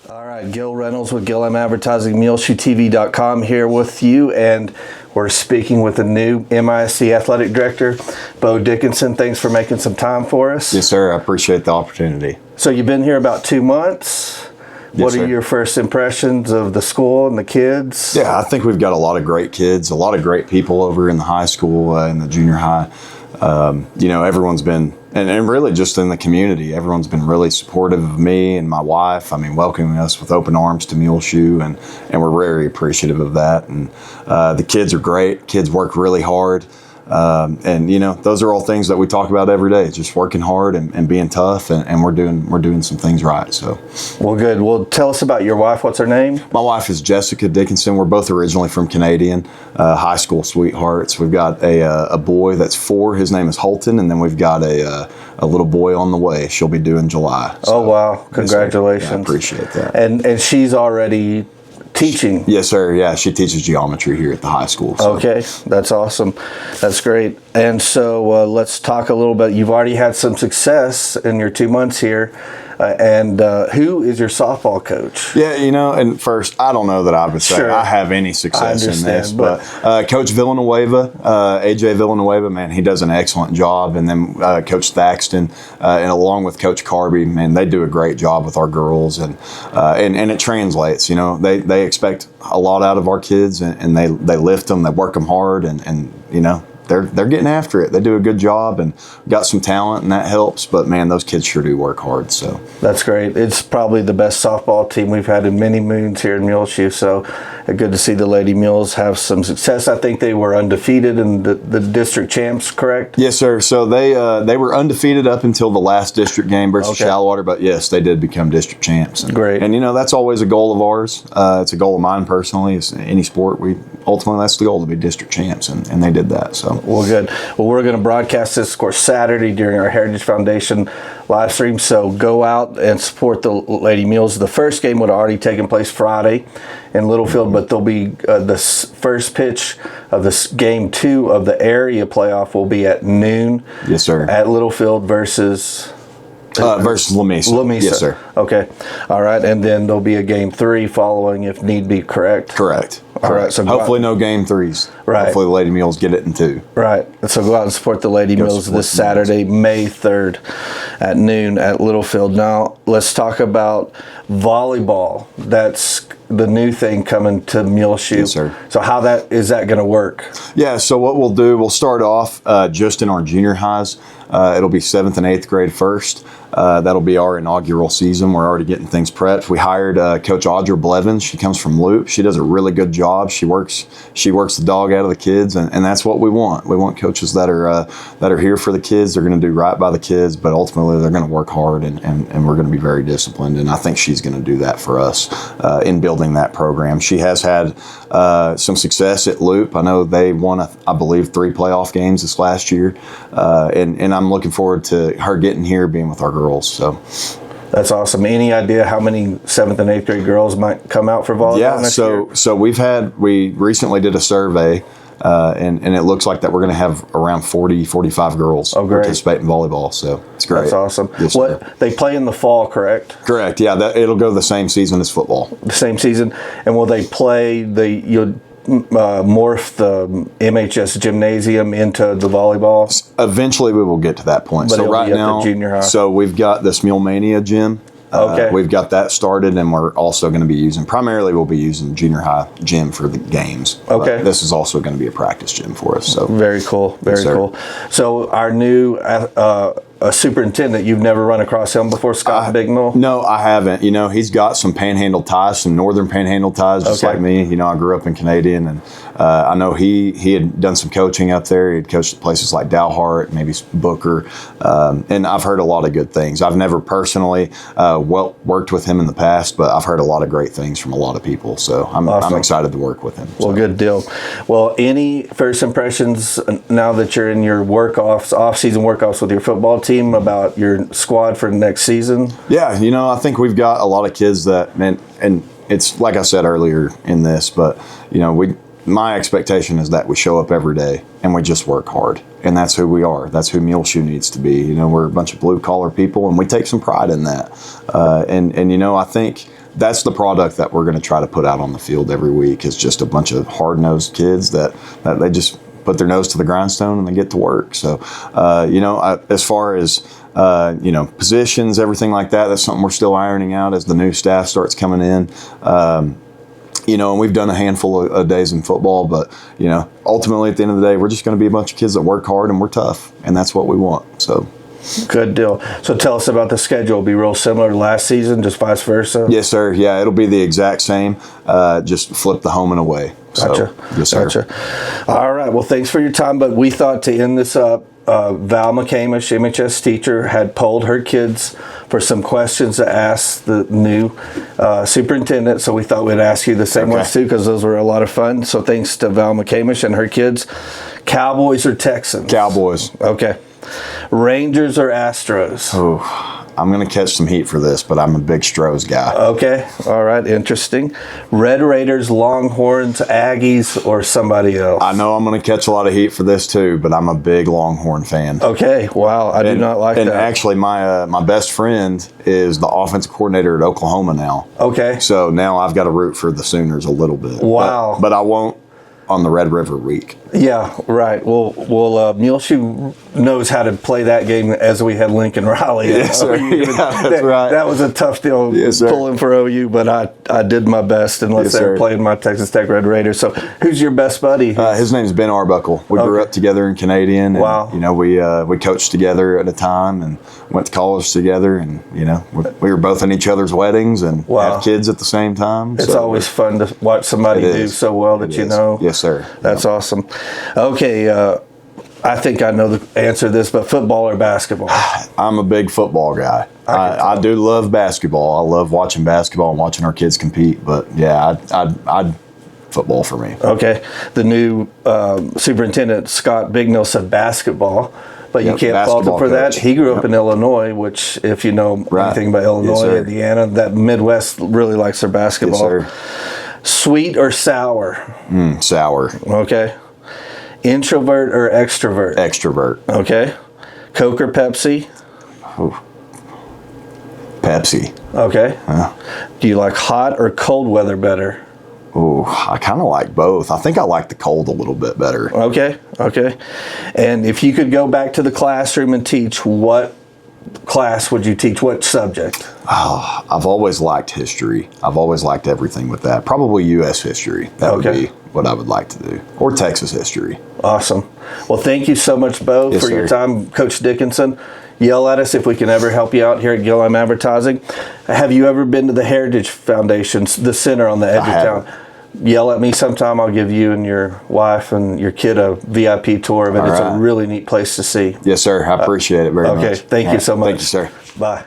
All right, Gil Reynolds with Gil M Advertising, MuleshoeTV.com here with you, and we're speaking with the new MISD Athletic Director, Bo Dickinson. Thanks for making some time for us. Yes, sir. I appreciate the opportunity. So you've been here about 2 months. What are your first impressions of the school and the kids? Yeah, I think we've got a lot of great kids, a lot of great people over in the high school and the junior high. Everyone's been, and really just in the community, everyone's been really supportive of me and my wife. I mean, welcoming us with open arms to Muleshoe, and we're very appreciative of that. And the kids are great. Kids work really hard. Those are all things that we talk about every day, just working hard and being tough, and we're doing some things right. So, well, good. Well, tell us about your wife. What's her name? My wife is Jessica Dickinson. We're both originally from Canadian, high school sweethearts. We've got a boy that's 4. His name is Holton, and then we've got a little boy on the way. She'll be due in July. So, oh, wow. Congratulations. Yeah, I appreciate that. And she's already teaching? Yes, sir. Yeah, she teaches geometry here at the high school. So. Okay, that's awesome. That's great. And so let's talk a little bit. You've already had some success in your 2 months here. Who is your softball coach? Yeah, and first, I don't know that I would say I have any success in this, but Coach Villanueva, AJ Villanueva, man, he does an excellent job. And then Coach Thaxton, and along with Coach Carby, man, they do a great job with our girls, and it translates. They expect a lot out of our kids, and they lift them, they work them hard, and they're getting after it. They do a good job and got some talent, and that helps. But man, those kids sure do work hard. So that's great. It's probably the best softball team we've had in many moons here in Muleshoe. So good to see the Lady Mules have some success. I think they were undefeated in the district champs, correct? Yes, sir. So they were undefeated up until the last district game versus Shallowater. But yes, they did become district champs. Great. And that's always a goal of ours. It's a goal of mine personally. It's any sport, ultimately that's the goal, to be district champs, and they did that. So. Well, good. Well, we're going to broadcast this, of course, Saturday during our Heritage Foundation live stream. So go out and support the Lady Mules. The first game would have already taken place Friday in Littlefield, but there'll be the first pitch of this game 2 of the area playoff will be at noon. Yes, sir. At Littlefield versus Lamesa. Lamesa. Yes, sir. Okay. All right. And then there'll be a game 3 following if need be, correct? Correct. All right. So hopefully no game 3s. Right. Hopefully the Lady Mules get it in 2. Right. So go out and support the Lady Mules this Saturday, May 3rd at noon at Littlefield. Now let's talk about volleyball. That's the new thing coming to Muleshoe. Yes, sir. So how is that going to work? Yeah, so what we'll do, we'll start off just in our junior highs. It'll be 7th and 8th grade first. That'll be our inaugural season. We're already getting things prepped. We hired Coach Audra Blevins. She comes from Loop. She does a really good job. She works the dog out of the kids, and that's what we want. We want coaches that are here for the kids. They're going to do right by the kids, but ultimately they're going to work hard, and we're going to be very disciplined. And I think she's going to do that for us in building that program. She has had some success at Loop. I know they won, I believe, 3 playoff games this last year, and I'm looking forward to her getting here, being with our girls. So that's awesome. Any idea how many 7th and 8th grade girls might come out for volleyball next year? So we recently did a survey, and it looks like that we're going to have around 45 girls participate in volleyball. So it's great. That's awesome. Yes, they play in the fall, correct? Correct. Yeah, it'll go the same season as football. The same season. And will they play you'll morph the MHS gymnasium into the volleyball? Eventually we will get to that point. But so right now, junior high. So we've got this Mule Mania gym. We've got that started, and we're also going to be we'll be using junior high gym for the games. Okay. But this is also going to be a practice gym for us. So very cool. Very cool. So our new superintendent, you've never run across him before, Scott Bignell? No, I haven't. He's got some panhandle ties, some northern panhandle ties, just like me. I grew up in Canadian, and I know he had done some coaching up there. He had coached at places like Dalhart, maybe Booker, and I've heard a lot of good things. I've never personally worked with him in the past, but I've heard a lot of great things from a lot of people. So I'm excited to work with him. Well, good deal. Well, any first impressions now that you're in your off-season work-offs with your football team about your squad for next season? Yeah, I think we've got a lot of kids that, and it's like I said earlier in this, but my expectation is that we show up every day and we just work hard, and that's who we are. That's who Muleshoe needs to be. We're a bunch of blue collar people, and we take some pride in that. And I think that's the product that we're going to try to put out on the field every week, is just a bunch of hard-nosed kids that they just put their nose to the grindstone and they get to work. So, as far as, positions, everything like that, that's something we're still ironing out as the new staff starts coming in. And we've done a handful of days in football, but, ultimately at the end of the day, we're just going to be a bunch of kids that work hard and we're tough, and that's what we want. So. Good deal. So tell us about the schedule. It'll be real similar to last season, just vice versa? Yes, sir. Yeah, it'll be the exact same, just flip the home and away. Gotcha. So, yes, sir. Gotcha. All right. Well, thanks for your time, but we thought to end this up, Val McCamish, MHS teacher, had polled her kids for some questions to ask the new superintendent. So we thought we'd ask you the same ones too, because those were a lot of fun. So thanks to Val McCamish and her kids. Cowboys or Texans? Cowboys. Okay. Rangers or Astros? Oh, I'm going to catch some heat for this, but I'm a big Stros guy. Okay. All right. Interesting. Red Raiders, Longhorns, Aggies, or somebody else? I know I'm going to catch a lot of heat for this too, but I'm a big Longhorn fan. Okay. Wow. I do not like that. And actually, my best friend is the offensive coordinator at Oklahoma now. Okay. So now I've got to root for the Sooners a little bit. Wow. But I won't on the Red River week. Yeah, right. Well, Muleshoe knows how to play that game as we had Lincoln Riley. Yes, sir. That's right. That was a tough deal pulling for OU, but I did my best, unless they were playing my Texas Tech Red Raiders. So who's your best buddy? His name's Ben Arbuckle. We grew up together in Canadian. And, wow. We coached together at a time and went to college together, and we were both in each other's weddings and had kids at the same time. It's always fun to watch somebody do so well that you know. Yes, sir. That's awesome. Okay, I think I know the answer to this, but football or basketball? I'm a big football guy. I do love basketball. I love watching basketball and watching our kids compete. But yeah, I'd football for me. Okay. The new superintendent, Scott Bignell, said basketball. But you can't fault him for that. He grew up in Illinois, which, if you know anything about Illinois, Indiana, that Midwest really likes their basketball. Yes, sir. Sweet or sour? Sour. Okay. Introvert or extrovert? Extrovert. Okay. Coke or Pepsi? Ooh. Pepsi. Okay. Do you like hot or cold weather better? Oh, I kind of like both. I think I like the cold a little bit better. Okay. And if you could go back to the classroom and teach, what class would you teach? What subject? Oh, I've always liked history. I've always liked everything with that. Probably U.S. history. That would be what I would like to do. Or Texas history. Awesome. Well, thank you so much, Bo, for your time. Coach Dickinson, yell at us if we can ever help you out here at Gilliam Advertising. Have you ever been to the Heritage Foundation, the center on the edge of town? Yell at me sometime. I'll give you and your wife and your kid a VIP tour of it. It's a really neat place to see. Yes, sir. I appreciate it very much. Okay. Thank you so much. Thank you, sir. Bye.